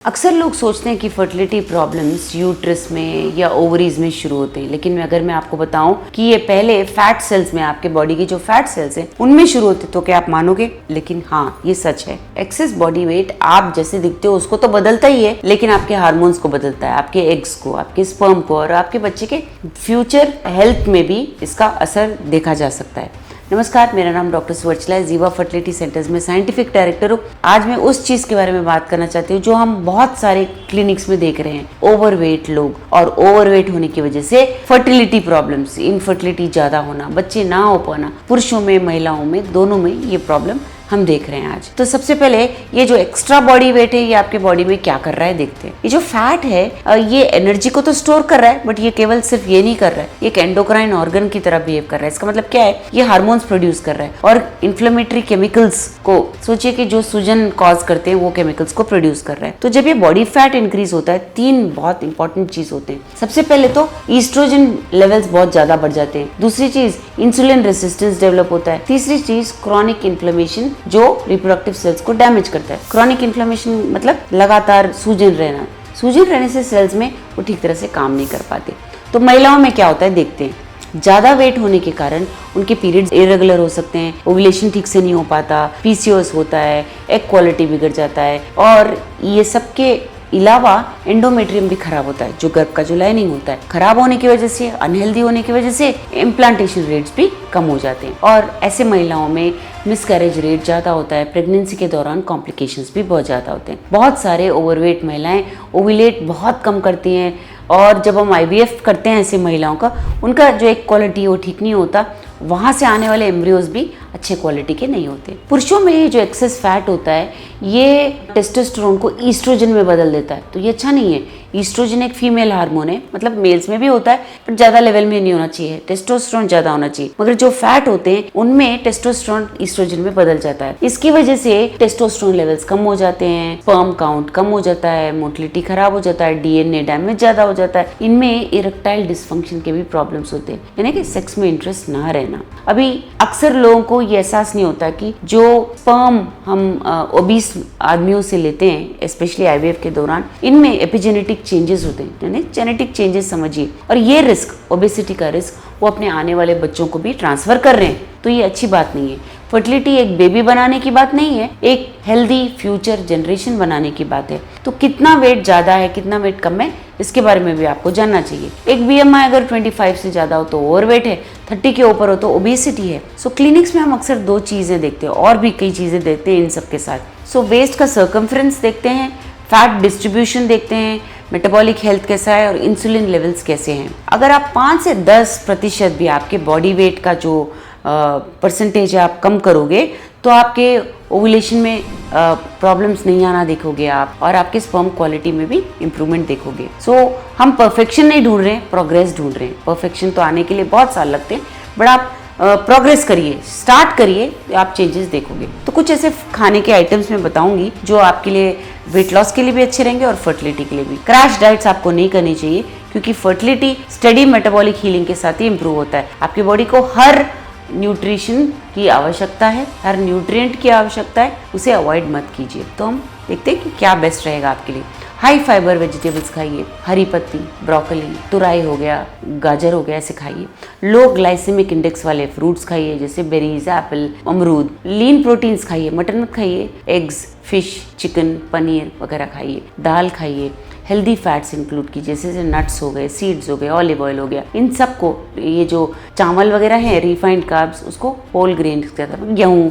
अक्सर लोग सोचते हैं कि फर्टिलिटी प्रॉब्लम्स यूट्रस में या ओवरीज में शुरू होते हैं, लेकिन अगर मैं आपको बताऊं कि ये पहले फैट सेल्स में, आपके बॉडी की जो फैट सेल्स हैं उनमें शुरू होते, तो क्या आप मानोगे? लेकिन हाँ, ये सच है। एक्सेस बॉडी वेट आप जैसे दिखते हो उसको तो बदलता ही है, लेकिन आपके हार्मोन्स को बदलता है, आपके एग्स को, आपके स्पर्म को और आपके बच्चे के फ्यूचर हेल्थ में भी इसका असर देखा जा सकता है। नमस्कार, मेरा नाम डॉक्टर सुवर्चला है, जीवा फर्टिलिटी सेंटर्स में साइंटिफिक डायरेक्टर हूँ। आज मैं उस चीज़ के बारे में बात करना चाहती हूँ जो हम बहुत सारे क्लिनिक्स में देख रहे हैं। ओवरवेट लोग, और ओवरवेट होने की वजह से फर्टिलिटी प्रॉब्लम्स, इनफर्टिलिटी ज़्यादा होना, बच्चे ना हो पाना, पुरुषों में महिलाओं में दोनों में ये प्रॉब्लम हम देख रहे हैं आज। तो सबसे पहले ये जो एक्स्ट्रा बॉडी वेट है ये आपके बॉडी में क्या कर रहा है देखते हैं। ये जो फैट है ये एनर्जी को तो स्टोर कर रहा है, बट ये केवल सिर्फ ये नहीं कर रहा है, ये एक एंडोक्राइन ऑर्गन की तरह बिहेव कर रहा है। इसका मतलब क्या है? ये हार्मोन्स प्रोड्यूस कर रहा है और इन्फ्लेमेटरी केमिकल्स को, सोचिए कि जो सूजन कॉज करते हैं वो केमिकल्स को प्रोड्यूस कर रहा है। तो जब ये बॉडी फैट इंक्रीज होता है, तीन बहुत इंपॉर्टेंट चीज होते हैं। सबसे पहले तो ईस्ट्रोजन लेवल्स बहुत ज्यादा बढ़ जाते हैं। दूसरी चीज, इंसुलिन रेसिस्टेंस डेवलप होता है। तीसरी चीज, क्रॉनिक इन्फ्लेमेशन जो रिप्रोडक्टिव सेल्स को डैमेज करता है। क्रॉनिक इन्फ्लेमेशन मतलब लगातार सूजन रहना। सूजन रहने से सेल्स में वो ठीक तरह से काम नहीं कर पाते। तो महिलाओं में क्या होता है देखते हैं। ज्यादा वेट होने के कारण उनके पीरियड्स इरेगुलर हो सकते हैं, ओव्यूलेशन ठीक से नहीं हो पाता, पीसीओएस होता है, एग क्वालिटी बिगड़ जाता है, और ये सब के अलावा एंडोमेट्रियम भी खराब होता है, जो गर्भ का जो लाइनिंग होता है। खराब होने की वजह से, अनहेल्दी होने की वजह से इम्प्लांटेशन रेट्स भी कम हो जाते हैं, और ऐसे महिलाओं में मिसकैरेज रेट ज़्यादा होता है। प्रेगनेंसी के दौरान कॉम्प्लिकेशंस भी बहुत ज़्यादा होते हैं। बहुत सारे ओवरवेट महिलाएं ओव्यूलेट बहुत कम करती हैं, और जब हम आईवीएफ करते हैं ऐसे महिलाओं का, उनका जो एक क्वालिटी है वो ठीक नहीं होता, वहाँ से आने वाले एम्ब्रियोज भी अच्छे क्वालिटी के नहीं होते। पुरुषों में ये जो एक्सेस फैट होता है ये टेस्टोस्टेरोन को ईस्ट्रोजन में बदल देता है, तो ये अच्छा नहीं है। ईस्ट्रोजन एक फीमेल हार्मोन है, मतलब मेल्स में भी होता है, पर ज्यादा लेवल में नहीं होना चाहिए, टेस्टोस्टेरोन ज्यादा होना चाहिए। मगर जो फैट होते हैं उनमें टेस्टोस्टेरोन ईस्ट्रोजन में बदल जाता है। इसकी वजह से टेस्टोस्टेरोन लेवल्स कम हो जाते हैं, स्पर्म काउंट कम हो जाता है, मोटिलिटी खराब हो जाता है, डीएनए डैमेज ज्यादा हो जाता है। इनमें इरेक्टाइल डिसफंक्शन के भी प्रॉब्लम्स होते हैं, यानी कि सेक्स में इंटरेस्ट ना रहना। अभी अक्सर लोगों को ये एहसास नहीं होता कि जो स्पर्म हम ओबीस आदमियों से लेते हैं, स्पेशली आईवीएफ के दौरान, इनमें एपिजेनेटिक चेंजेस होते हैं, यानी जेनेटिक चेंजेस समझिए, और ये रिस्क, ओबेसिटी का रिस्क, वो अपने आने वाले बच्चों को भी ट्रांसफर कर रहे हैं। तो ये अच्छी बात नहीं है। फर्टिलिटी एक बेबी बनाने की बात नहीं है, एक हेल्दी फ्यूचर जनरेशन बनाने की बात है। तो कितना वेट ज्यादा है, कितना वेट कम है, इसके बारे में भी आपको जानना चाहिए। एक बीएमआई अगर 25 से ज्यादा हो तो ओवरवेट है, 30 के ऊपर हो तो ओबेसिटी है। सो क्लिनिक्स में हम अक्सर दो चीजें देखते हैं, और भी कई चीजें देखते हैं इन सब के साथ। सो वेस्ट का सर्कमफ्रेंस देखते हैं, फैट डिस्ट्रीब्यूशन देखते हैं, मेटाबॉलिक हेल्थ कैसा है, और इंसुलिन लेवल्स कैसे हैं। अगर आप 5 से 10% भी आपके बॉडी वेट का जो परसेंटेज आप कम करोगे तो आपके ओव्यूलेशन में प्रॉब्लम्स नहीं आना देखोगे आप, और आपके स्पर्म क्वालिटी में भी इम्प्रूवमेंट देखोगे। सो हम परफेक्शन नहीं ढूंढ रहे हैं, प्रोग्रेस ढूंढ रहे हैं। परफेक्शन तो आने के लिए बहुत साल लगते हैं, बट आप प्रोग्रेस करिए, स्टार्ट करिए, आप चेंजेस देखोगे। तो कुछ ऐसे खाने के आइटम्स मैं बताऊंगी जो आपके लिए वेट लॉस के लिए भी अच्छे रहेंगे और फर्टिलिटी के लिए भी। क्रैश डाइट्स आपको नहीं करनी चाहिए, क्योंकि फर्टिलिटी स्टडी मेटाबॉलिक हीलिंग के साथ ही इंप्रूव होता है। आपकी बॉडी को हर न्यूट्रिशन की आवश्यकता है, हर न्यूट्रिएंट की आवश्यकता है, उसे अवॉइड मत कीजिए। तो हम देखते हैं कि क्या बेस्ट रहेगा आपके लिए। हाई फाइबर वेजिटेबल्स खाइए, हरी पत्ती, ब्रोकली, तुरई हो गया, गाजर हो गया, ऐसे खाइए। लो ग्लाइसेमिक इंडेक्स वाले फ्रूट्स खाइए, जैसे बेरीज, एप्पल, अमरूद। लीन प्रोटीन्स खाइए, मटन मत खाइए, एग्स, फिश, चिकन, पनीर वगैरह खाइए। दाल खाइए, हेल्दी फैट्स इंक्लूड कीजिए, जैसे नट्स हो गए, सीड्स हो गए, ऑलिव ऑयल हो गया। इन सबको, ये जो चावल वगैरह है रिफाइंड कार्ब्स, उसको होल ग्रेन, गेहूँ,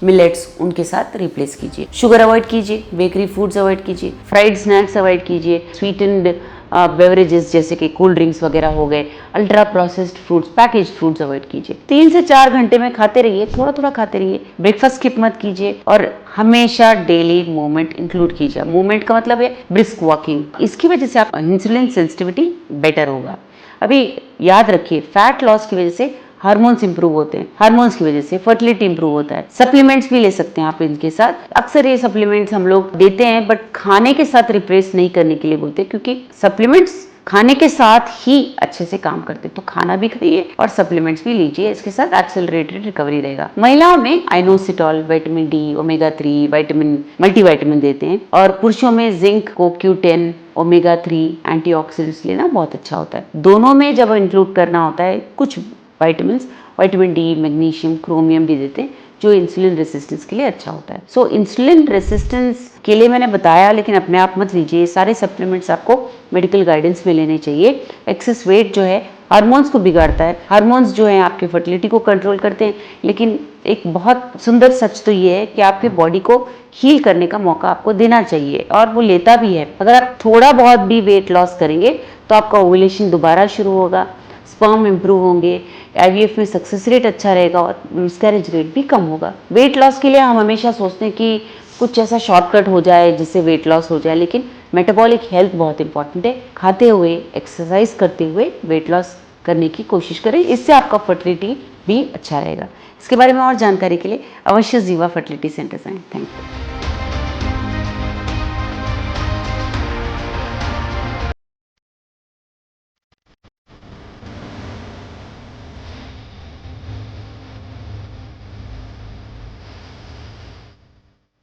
मिलेट्स, उनके साथ रिप्लेस कीजिए। शुगर अवॉइड कीजिए, बेकरी फूड्स अवॉइड कीजिए, फ्राइड स्नैक्स अवॉइड कीजिए, स्वीटेंड बेवरेजेस जैसे कि कोल्ड ड्रिंक्स वगैरह हो गए, ultra processed fruits, packaged foods avoid कीजिए। 3 से 4 घंटे में खाते रहिए, थोड़ा थोड़ा खाते रहिए। ब्रेकफास्ट स्किप मत कीजिए, और हमेशा डेली मूवमेंट इंक्लूड कीजिए। मूवमेंट का मतलब है ब्रिस्क वॉकिंग। इसकी वजह से आप इंसुलिन सेंसिटिविटी बेटर होगा। अभी याद रखिए, फैट लॉस की वजह से हार्मोन्स इंप्रूव होते हैं, हार्मोन्स की वजह से फर्टिलिटी इंप्रूव होता है। सप्लीमेंट्स भी ले सकते हैं आप इनके साथ। अक्सर ये सप्लीमेंट्स हम लोग देते हैं, बट खाने के साथ रिप्लेस नहीं करने के लिए बोलते हैं, क्योंकि सप्लीमेंट्स खाने के साथ ही अच्छे से काम करते हैं। तो खाना भी खाइए और सप्लीमेंट्स भी लीजिए, इसके साथ एक्सेलरेटेड रिकवरी रहेगा। महिलाओं में inositol, vitamin D, omega 3 vitamin, multivitamin देते हैं, और पुरुषों में जिंक, CoQ10, ओमेगा 3 एंटीऑक्सीडेंट्स लेना बहुत अच्छा होता है। दोनों में जब इंक्लूड करना होता है कुछ vitamin, vitamin D, magnesium, chromium भी देते हैं, जो इंसुलिन रेसिस्टेंस के लिए अच्छा होता है। सो इंसुलिन रेसिस्टेंस के लिए मैंने बताया, लेकिन अपने आप मत लीजिए। सारे सप्लीमेंट्स आपको मेडिकल गाइडेंस में लेने चाहिए। एक्सेस वेट जो है हार्मोन्स को बिगाड़ता है। हार्मोन्स जो है आपके फर्टिलिटी को कंट्रोल करते हैं, लेकिन एक बहुत सुंदर सच तो ये है कि आपके बॉडी को हील करने का मौका आपको देना चाहिए, और वो लेता भी है। अगर आप थोड़ा बहुत भी वेट लॉस करेंगे तो आपका ओव्यूलेशन दोबारा शुरू होगा, स्पर्म इंप्रूव होंगे, IVF में सक्सेस रेट अच्छा रहेगा और मिसकैरेज रेट भी कम होगा। वेट लॉस के लिए हम हमेशा सोचते हैं कि कुछ ऐसा शॉर्टकट हो जाए जिससे वेट लॉस हो जाए, लेकिन मेटाबॉलिक हेल्थ बहुत इंपॉर्टेंट है। खाते हुए, एक्सरसाइज करते हुए वेट लॉस करने की कोशिश करें, इससे आपका फर्टिलिटी भी अच्छा रहेगा। इसके बारे में और जानकारी के लिए अवश्य जीवा फर्टिलिटी सेंटर आएं। Thank you.